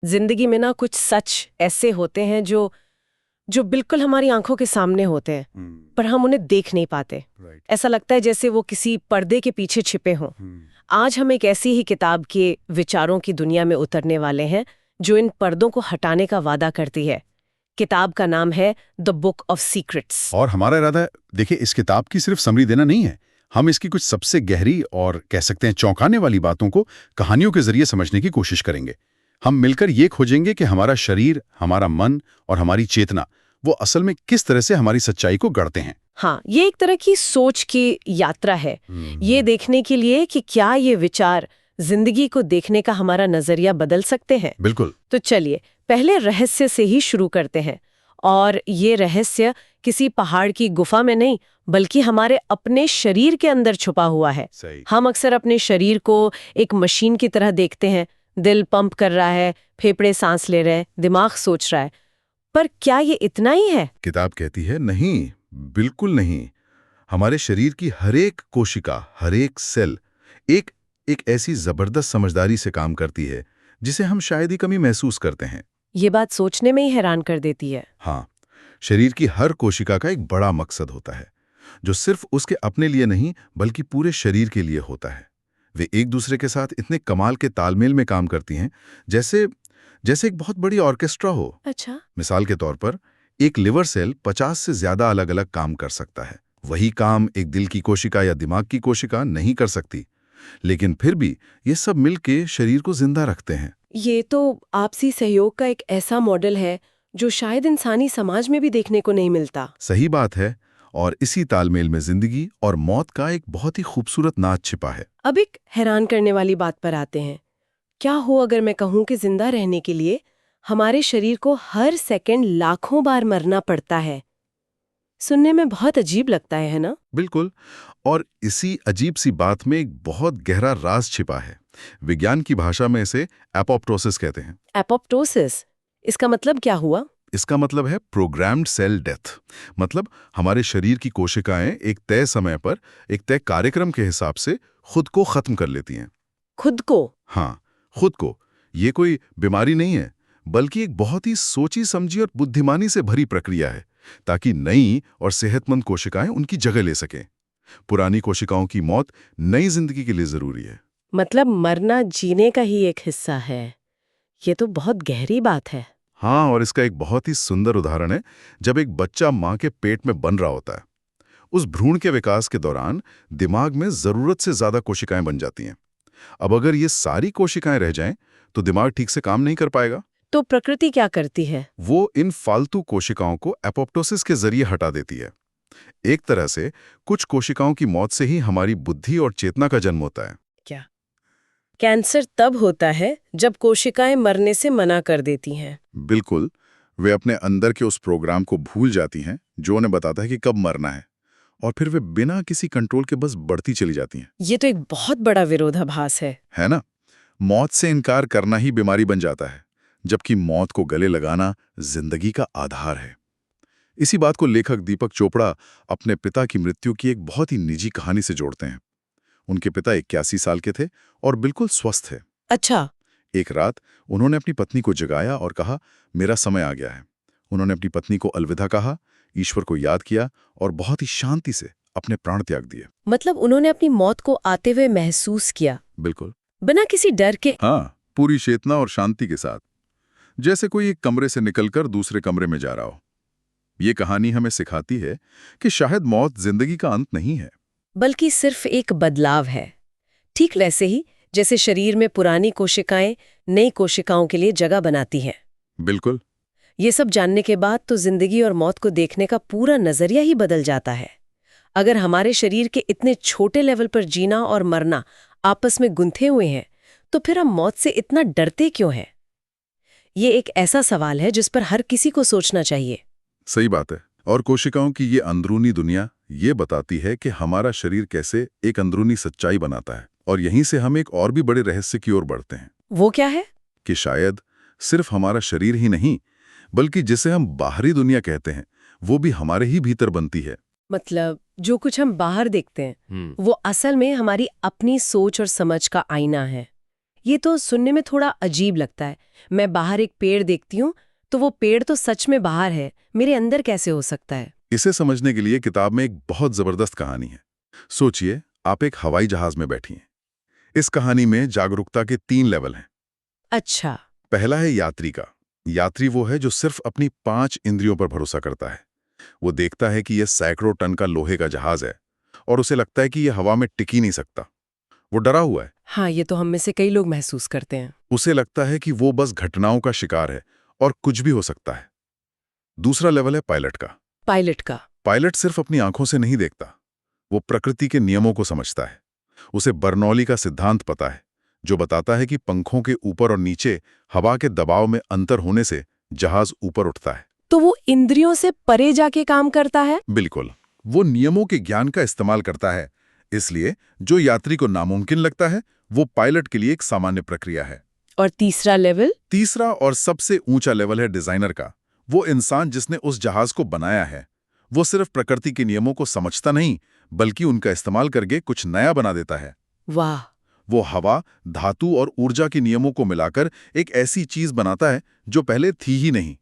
जिंदगी में ना कुछ सच ऐसे होते हैं जो जो बिल्कुल हमारी आंखों के सामने होते हैं, पर हम उन्हें देख नहीं पाते। ऐसा लगता है जैसे वो किसी पर्दे के पीछे छिपे हों। आज हम एक ऐसी ही किताब के विचारों की दुनिया में उतरने वाले हैं जो इन पर्दों को हटाने का वादा करती है। किताब का नाम है द बुक ऑफ सीक्रेट्स। और हमारा इरादा है, देखिए, इस किताब की सिर्फ समरी देना नहीं है। हम इसकी कुछ सबसे गहरी और कह सकते हैं चौंकाने वाली बातों को कहानियों के जरिए समझने की कोशिश करेंगे। हम मिलकर ये खोजेंगे कि हमारा शरीर, हमारा मन और हमारी चेतना वो असल में किस तरह से हमारी सच्चाई को गढ़ते हैं। हाँ, ये एक तरह की सोच की यात्रा है, ये देखने के लिए कि क्या ये विचार जिंदगी को देखने का हमारा नजरिया बदल सकते हैं। बिल्कुल। तो चलिए पहले रहस्य से ही शुरू करते हैं। और ये रहस्य किसी पहाड़ की गुफा में नहीं, बल्कि हमारे अपने शरीर के अंदर छुपा हुआ है। सही। हम अक्सर अपने शरीर को एक मशीन की तरह देखते हैं। दिल पंप कर रहा है, फेफड़े सांस ले रहे हैं, दिमाग सोच रहा है। पर क्या ये इतना ही है? किताब कहती है नहीं, बिल्कुल नहीं। हमारे शरीर की हर एक कोशिका, हर एक सेल एक एक ऐसी जबरदस्त समझदारी से काम करती है जिसे हम शायद ही कभी महसूस करते हैं। ये बात सोचने में ही हैरान कर देती है। हाँ, शरीर की हर कोशिका का एक बड़ा मकसद होता है जो सिर्फ उसके अपने लिए नहीं बल्कि पूरे शरीर के लिए होता है। वे एक दूसरे के साथ इतने कमाल के तालमेल में काम करती हैं जैसे जैसे एक बहुत बड़ी ऑर्केस्ट्रा हो। अच्छा। मिसाल के तौर पर एक लिवर सेल 50 से ज्यादा अलग अलग काम कर सकता है। वही काम एक दिल की कोशिका या दिमाग की कोशिका नहीं कर सकती, लेकिन फिर भी ये सब मिलके शरीर को जिंदा रखते हैं। ये तो आपसी सहयोग का एक ऐसा मॉडल है जो शायद इंसानी समाज में भी देखने को नहीं मिलता। सही बात है। और इसी तालमेल में जिंदगी और मौत का एक बहुत ही खूबसूरत नाच छिपा है। अब एक हैरान करने वाली बात पर आते हैं। क्या हो अगर मैं कहूं कि जिंदा रहने के लिए हमारे शरीर को हर सेकंड लाखों बार मरना पड़ता है? सुनने में बहुत अजीब लगता है ना? बिल्कुल। और इसी अजीब सी बात में एक बहुत गहरा राज छिपा है। विज्ञान की भाषा में इसे एपोप्टोसिस कहते हैं। एपोप्टोसिस, इसका मतलब क्या हुआ? इसका मतलब है प्रोग्राम्ड सेल डेथ। मतलब हमारे शरीर की कोशिकाएं एक तय समय पर एक तय कार्यक्रम के हिसाब से खुद को खत्म कर लेती हैं। खुद को? हाँ, खुद को। ये कोई बीमारी नहीं है, बल्कि एक बहुत ही सोची समझी और बुद्धिमानी से भरी प्रक्रिया है, ताकि नई और सेहतमंद कोशिकाएं उनकी जगह ले सकें। पुरानी कोशिकाओं की मौत नई जिंदगी के लिए जरूरी है। मतलब मरना जीने का ही एक हिस्सा है। ये तो बहुत गहरी बात है। हाँ, और इसका एक बहुत ही सुंदर उदाहरण है जब एक बच्चा मां के पेट में बन रहा होता है। उस भ्रूण के विकास के दौरान दिमाग में जरूरत से ज्यादा कोशिकाएं बन जाती हैं। अब अगर ये सारी कोशिकाएं रह जाएं, तो दिमाग ठीक से काम नहीं कर पाएगा। तो प्रकृति क्या करती है? वो इन फालतू कोशिकाओं को एपोप्टोसिस के जरिए हटा देती है। एक तरह से कुछ कोशिकाओं की मौत से ही हमारी बुद्धि और चेतना का जन्म होता है। क्या कैंसर तब होता है जब कोशिकाएं मरने से मना कर देती हैं? बिल्कुल। वे अपने अंदर के उस प्रोग्राम को भूल जाती हैं जो उन्हें बताता है कि कब मरना है, और फिर वे बिना किसी कंट्रोल के बस बढ़ती चली जाती हैं। ये तो एक बहुत बड़ा विरोधाभास है ना? मौत से इनकार करना ही बीमारी बन जाता है, जबकि मौत को गले लगाना जिंदगी का आधार है। इसी बात को लेखक दीपक चोपड़ा अपने पिता की मृत्यु की एक बहुत ही निजी कहानी से जोड़ते हैं। उनके पिता 81 साल के थे और बिल्कुल स्वस्थ थे। अच्छा। एक रात उन्होंने अपनी पत्नी को जगाया और कहा, मेरा समय आ गया है। उन्होंने अपनी पत्नी को अलविदा कहा, ईश्वर को याद किया और बहुत ही शांति से अपने प्राण त्याग दिए। मतलब उन्होंने अपनी मौत को आते हुए महसूस किया? बिल्कुल, बिना किसी डर के? हाँ, पूरी चेतना और शांति के साथ, जैसे कोई एक कमरे से निकलकर दूसरे कमरे में जा रहा हो। ये कहानी हमें सिखाती है कि शायद मौत जिंदगी का अंत नहीं है, बल्कि सिर्फ एक बदलाव है। ठीक वैसे ही जैसे शरीर में पुरानी कोशिकाएं नई कोशिकाओं के लिए जगह बनाती हैं। बिल्कुल। ये सब जानने के बाद तो जिंदगी और मौत को देखने का पूरा नजरिया ही बदल जाता है। अगर हमारे शरीर के इतने छोटे लेवल पर जीना और मरना आपस में गुंथे हुए हैं, तो फिर हम मौत से इतना डरते क्यों हैं? ये एक ऐसा सवाल है जिस पर हर किसी को सोचना चाहिए। सही बात है। और कोशिकाओं की ये अंदरूनी दुनिया ये बताती है कि हमारा शरीर कैसे एक अंदरूनी सच्चाई बनाता है। और यहीं से हम एक और भी बड़े रहस्य की ओर बढ़ते हैं। वो क्या है? कि शायद सिर्फ हमारा शरीर ही नहीं, बल्कि जिसे हम बाहरी दुनिया कहते हैं, वो भी हमारे ही भीतर बनती है। मतलब जो कुछ हम बाहर देखते हैं वो असल में हमारी अपनी सोच और समझ का आईना है। ये तो सुनने में थोड़ा अजीब लगता है। मैं बाहर एक पेड़ देखती हूँ तो वो पेड़ तो सच में बाहर है, मेरे अंदर कैसे हो सकता है? इसे समझने के लिए किताब में एक बहुत जबरदस्त कहानी है। सोचिए, आप एक हवाई जहाज में बैठी हैं। इस कहानी में जागरूकता के 3 लेवल हैं। अच्छा। पहला है यात्री का। यात्री वो है जो सिर्फ अपनी 5 इंद्रियों पर भरोसा करता है। वो देखता है कि यह सैकड़ों टन का लोहे का जहाज है और उसे लगता है कि यह हवा में टिक ही नहीं सकता। वो डरा हुआ है। हाँ, ये तो हम में से कई लोग महसूस करते हैं। उसे लगता है कि वो बस घटनाओं का शिकार है और कुछ भी हो सकता है। दूसरा लेवल है पायलट का। पायलट का? पायलट सिर्फ अपनी आंखों से नहीं देखता, वो प्रकृति के नियमों को समझता है। उसे बर्नौली का सिद्धांत पता है, जो बताता है कि पंखों के ऊपर और नीचे हवा के दबाव में अंतर होने से जहाज ऊपर उठता है। तो वो इंद्रियों से परे जाके काम करता है? बिल्कुल, वो नियमों के ज्ञान का इस्तेमाल करता है। इसलिए जो यात्री को नामुमकिन लगता है, वो पायलट के लिए एक सामान्य प्रक्रिया है। और तीसरा लेवल? तीसरा और सबसे ऊंचा लेवल है डिजाइनर का। वो इंसान जिसने उस जहाज को बनाया है। वो सिर्फ प्रकृति के नियमों को समझता नहीं, बल्कि उनका इस्तेमाल करके कुछ नया बना देता है। वाह! वो हवा, धातु और ऊर्जा के नियमों को मिलाकर एक ऐसी चीज बनाता है जो पहले थी ही नहीं।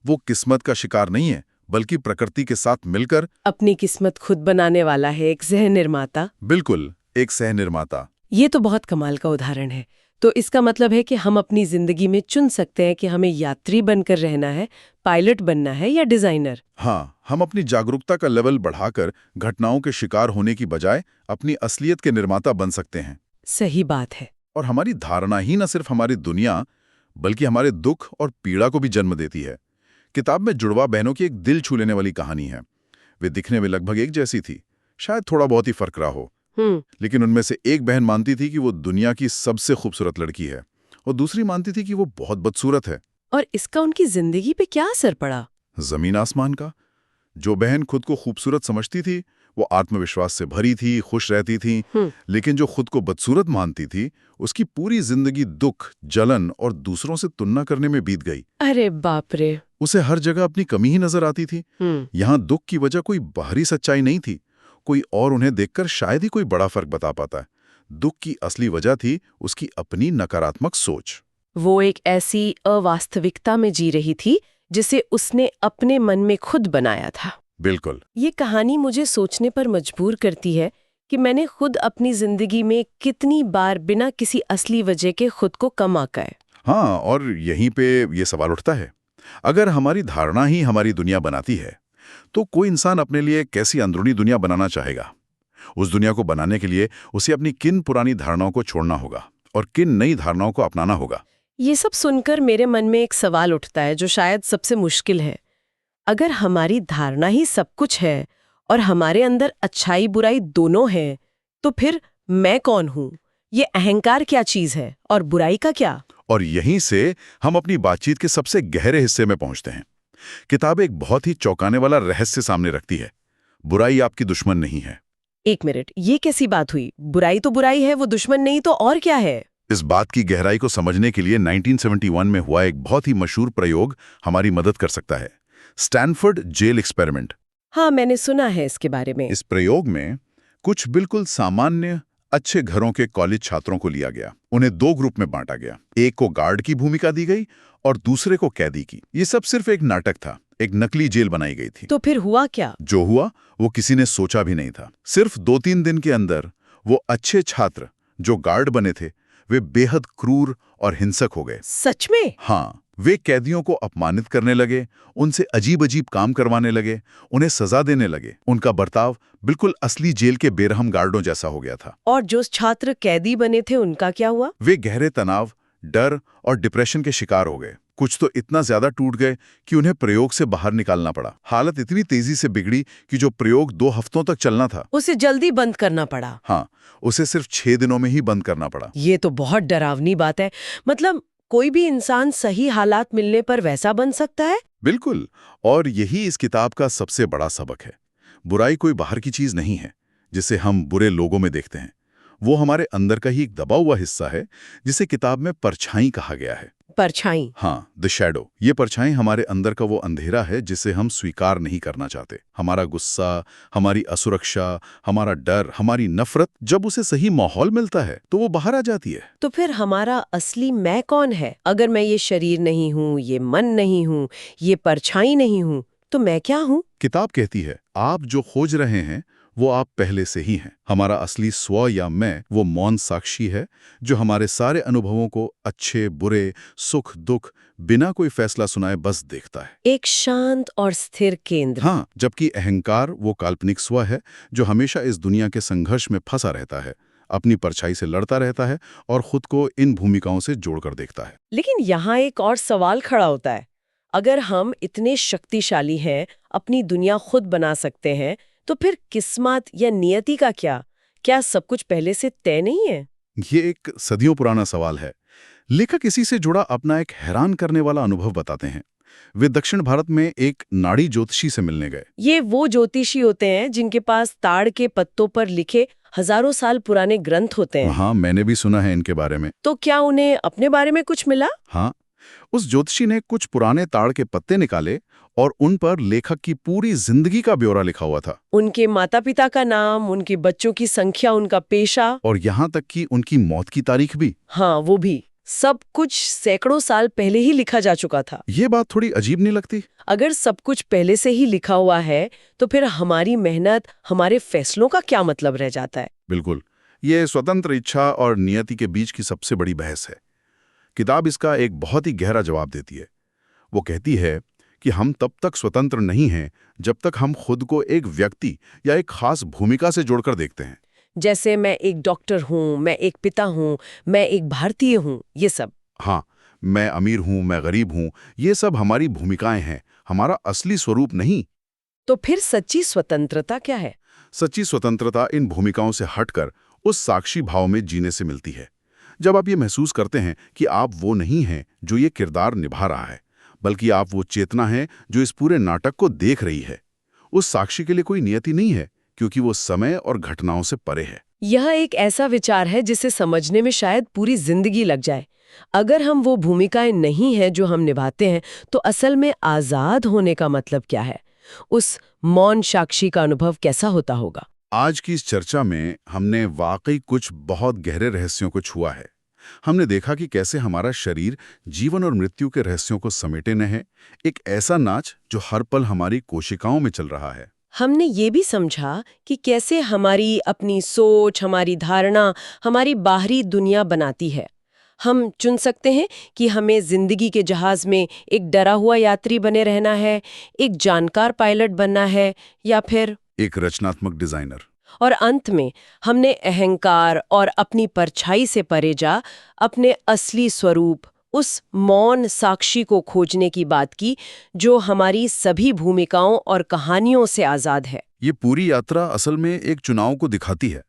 वो किस्मत का शिकार नहीं है, बल्कि प्रकृति के साथ मिलकर अपनी किस्मत खुद बनाने वाला है, एक सह निर्माता। बिल्कुल, एक सह निर्माता। ये तो बहुत कमाल का उदाहरण है। तो इसका मतलब है कि हम अपनी जिंदगी में चुन सकते हैं कि हमें यात्री बनकर रहना है, पायलट बनना है या डिजाइनर। हाँ, हम अपनी जागरूकता का लेवल बढ़ाकर घटनाओं के शिकार होने की बजाय अपनी असलियत के निर्माता बन सकते हैं। सही बात है। और हमारी धारणा ही न सिर्फ हमारी दुनिया, बल्कि हमारे दुख और पीड़ा को भी जन्म देती है। किताब में जुड़वा बहनों की एक दिल छू लेने वाली कहानी है। वे दिखने में लगभग एक जैसी थी, शायद थोड़ा बहुत ही फर्क रहा हो, लेकिन उनमें से एक बहन मानती थी कि वो दुनिया की सबसे खूबसूरत लड़की है और दूसरी मानती थी कि वो बहुत बदसूरत है। और इसका उनकी जिंदगी पे क्या असर पड़ा? जमीन आसमान का। जो बहन खुद को खूबसूरत समझती थी, वो आत्मविश्वास से भरी थी, खुश रहती थी। लेकिन जो खुद को बदसूरत मानती थी, उसकी पूरी जिंदगी दुख, जलन और दूसरों से तुलना करने में बीत गई। अरे बाप रे! उसे हर जगह अपनी कमी ही नजर आती थी। यहाँ दुख की वजह कोई बाहरी सच्चाई नहीं थी, कोई और उन्हें देखकर शायद ही कोई बड़ा फर्क बता पाता है। दुख की असली वजह थी उसकी अपनी नकारात्मक सोच। वो एक ऐसी अवास्तविकता में जी रही थी जिसे उसने अपने मन में खुद बनाया था। बिल्कुल। ये कहानी मुझे सोचने पर मजबूर करती है कि मैंने खुद अपनी जिंदगी में कितनी बार बिना किसी असली वजह के खुद को कम आंका है। हाँ, और यहीं पे ये सवाल उठता है, अगर हमारी धारणा ही हमारी दुनिया बनाती है, तो कोई इंसान अपने लिए कैसी अंदरूनी दुनिया बनाना चाहेगा? उस दुनिया को बनाने के लिए उसे अपनी किन पुरानी धारणाओं को छोड़ना होगा और किन नई धारणाओं को अपनाना होगा? ये सब सुनकर मेरे मन में एक सवाल उठता है जो शायद सबसे मुश्किल है। अगर हमारी धारणा ही सब कुछ है और हमारे अंदर अच्छाई बुराई दोनों है, तो फिर मैं कौन हूँ? ये अहंकार क्या चीज है और बुराई का क्या? और यहीं से हम अपनी बातचीत के सबसे गहरे हिस्से में पहुंचते हैं। किताब एक बहुत ही चौंकाने वाला रहस्य सामने रखती है। बुराई आपकी दुश्मन नहीं है। एक मिनट, ये कैसी बात हुई? बुराई तो बुराई है, वो दुश्मन नहीं तो और क्या है? इस बात की गहराई को समझने के लिए 1971 में हुआ एक बहुत ही मशहूर प्रयोग हमारी मदद कर सकता है। Stanford jail experiment. हाँ, मैंने सुना है इसके बारे में। इस प्रयोग में कुछ बिल्कुल सामान्य अच्छे घरों के कॉलेज छात्रों को लिया गया। उन्हें 2 ग्रुप में बांटा गया। एक को गार्ड की भूमिका दी गई और दूसरे को कैदी की। ये सब सिर्फ एक नाटक था, एक नकली जेल बनाई गई थी। तो फिर हुआ क्या? जो हुआ वो किसी ने सोचा भी नहीं था। सिर्फ 2-3 दिन के अंदर वो अच्छे छात्र जो गार्ड बने थे, वे बेहद क्रूर और हिंसक हो गए। सच में? हाँ, वे कैदियों को अपमानित करने लगे, उनसे अजीब-अजीब काम करवाने लगे, उन्हें सजा देने लगे। उनका बर्ताव बिल्कुल असली जेल के बेरहम गार्डों जैसा हो गया था। और जो छात्र कैदी बने थे उनका क्या हुआ? वे गहरे तनाव, डर और डिप्रेशन के शिकार हो गए। कुछ तो इतना ज्यादा टूट गए कि उन्हें प्रयोग से बाहर निकालना पड़ा। हालत इतनी तेजी से बिगड़ी कि जो प्रयोग 2 हफ्तों तक चलना था, उसे जल्दी बंद करना पड़ा। हाँ, उसे सिर्फ 6 दिनों में ही बंद करना पड़ा। ये तो बहुत डरावनी बात है। मतलब कोई भी इंसान सही हालात मिलने पर वैसा बन सकता है? बिल्कुल, और यही इस किताब का सबसे बड़ा सबक है। बुराई कोई बाहर की चीज नहीं है जिसे हम बुरे लोगों में देखते हैं। वो हमारे अंदर का ही एक दबा हुआ हिस्सा है जिसे किताब में परछाई कहा गया है। परछाई? हाँ, द शैडो। ये परछाई हमारे अंदर का वो अंधेरा है जिसे हम स्वीकार नहीं करना चाहते। हमारा गुस्सा, हमारी असुरक्षा, हमारा डर, हमारी नफरत, जब उसे सही माहौल मिलता है तो वो बाहर आ जाती है। तो फिर हमारा असली मैं कौन है? अगर मैं ये शरीर नहीं हूँ, ये मन नहीं हूँ, ये परछाई नहीं हूँ, तो मैं क्या हूँ? किताब कहती है, आप जो खोज रहे हैं वो आप पहले से ही हैं। हमारा असली स्व या मैं वो मौन साक्षी है जो हमारे सारे अनुभवों को, अच्छे बुरे, सुख दुख, बिना कोई फैसला सुनाए बस देखता है। एक शांत और स्थिर केंद्र। हाँ, जबकि अहंकार वो काल्पनिक स्व है जो हमेशा इस दुनिया के संघर्ष में फंसा रहता है, अपनी परछाई से लड़ता रहता है और खुद को इन भूमिकाओं से जोड़कर देखता है। लेकिन यहाँ एक और सवाल खड़ा होता है। अगर हम इतने शक्तिशाली हैं, अपनी दुनिया खुद बना सकते हैं, तो फिर किस्मत या नियति का क्या? क्या सब कुछ पहले से तय नहीं है? ये एक सदियों पुराना सवाल है। लेखक इसी से जुड़ा अपना एक हैरान करने वाला अनुभव बताते हैं। वे दक्षिण भारत में एक नाड़ी ज्योतिषी से मिलने गए। ये वो ज्योतिषी होते हैं जिनके पास ताड़ के पत्तों पर लिखे हजारों साल पुराने ग्रंथ होते हैं। हाँ, मैंने भी सुना है इनके बारे में। तो क्या उन्हें अपने बारे में कुछ मिला? हाँ, उस ज्योतिषी ने कुछ पुराने ताड़ के पत्ते निकाले और उन पर लेखक की पूरी जिंदगी का ब्यौरा लिखा हुआ था। उनके माता पिता का नाम, उनके बच्चों की संख्या, उनका पेशा, और यहाँ तक कि उनकी मौत की तारीख भी। हाँ वो भी, सब कुछ सैकड़ों साल पहले ही लिखा जा चुका था। ये बात थोड़ी अजीब नहीं लगती? अगर सब कुछ पहले से ही लिखा हुआ है, तो फिर हमारी मेहनत, हमारे फैसलों का क्या मतलब रह जाता है? बिल्कुल, ये स्वतंत्र इच्छा और नियति के बीच की सबसे बड़ी बहस है। किताब इसका एक बहुत ही गहरा जवाब देती है। वो कहती है कि हम तब तक स्वतंत्र नहीं हैं जब तक हम खुद को एक व्यक्ति या एक खास भूमिका से जोड़कर देखते हैं। जैसे मैं एक डॉक्टर हूँ, मैं एक पिता हूँ, मैं एक भारतीय हूँ, ये सब। हाँ, मैं अमीर हूँ, मैं गरीब हूँ, ये सब हमारी भूमिकाएं हैं, हमारा असली स्वरूप नहीं। तो फिर सच्ची स्वतंत्रता क्या है? सच्ची स्वतंत्रता इन भूमिकाओं से हटकर उस साक्षी भाव में जीने से मिलती है। जब आप ये महसूस करते हैं कि आप वो नहीं हैं जो ये किरदार निभा रहा है, बल्कि आप वो चेतना है जो इस पूरे नाटक को देख रही है। उस साक्षी के लिए कोई नियति नहीं है, क्योंकि वो समय और घटनाओं से परे है। यह एक ऐसा विचार है जिसे समझने में शायद पूरी जिंदगी लग जाए। अगर हम वो भूमिकाएं नहीं हैं जो हम निभाते हैं, तो असल में आजाद होने का मतलब क्या है? उस मौन साक्षी का अनुभव कैसा होता होगा? आज की इस चर्चा में हमने वाकई कुछ बहुत गहरे रहस्यों को छुआ है। हमने देखा कि कैसे हमारा शरीर जीवन और मृत्यु के रहस्यों को समेटे न है, एक ऐसा नाच जो हर पल हमारी कोशिकाओं में चल रहा है। हमने ये भी समझा कि कैसे हमारी अपनी सोच, हमारी धारणा, हमारी बाहरी दुनिया बनाती है। हम चुन सकते हैं कि हमें जिंदगी के जहाज में एक डरा हुआ यात्री बने रहना है, एक जानकार पायलट बनना है, या फिर एक रचनात्मक डिजाइनर। और अंत में हमने अहंकार और अपनी परछाई से परे जा अपने असली स्वरूप, उस मौन साक्षी को खोजने की बात की जो हमारी सभी भूमिकाओं और कहानियों से आजाद है। ये पूरी यात्रा असल में एक चुनाव को दिखाती है।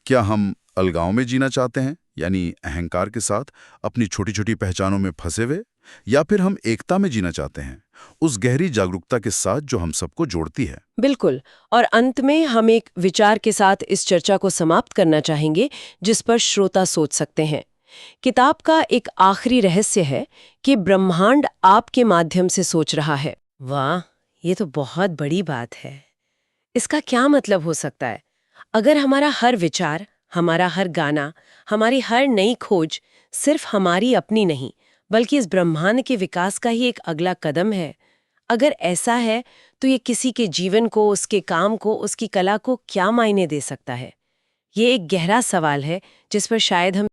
क्या हम अलगाव में जीना चाहते हैं, यानी अहंकार के साथ अपनी छोटी छोटी पहचानों में फंसे हुए, या फिर हम एकता में जीना चाहते हैं, उस गहरी जागरूकता के साथ जो हम सबको जोड़ती है। बिल्कुल। और अंत में हम एक विचार के साथ इस चर्चा को समाप्त करना चाहेंगे जिस पर श्रोता सोच सकते हैं। किताब का एक आखिरी रहस्य है कि ब्रह्मांड आपके माध्यम से सोच रहा है। वाह, ये तो बहुत बड़ी बात है। इसका क्या मतलब हो सकता है? अगर हमारा हर विचार, हमारा हर गाना, हमारी हर नई खोज सिर्फ हमारी अपनी नहीं, बल्कि इस ब्रह्मांड के विकास का ही एक अगला कदम है। अगर ऐसा है, तो ये किसी के जीवन को, उसके काम को, उसकी कला को क्या मायने दे सकता है? ये एक गहरा सवाल है जिस पर शायद हम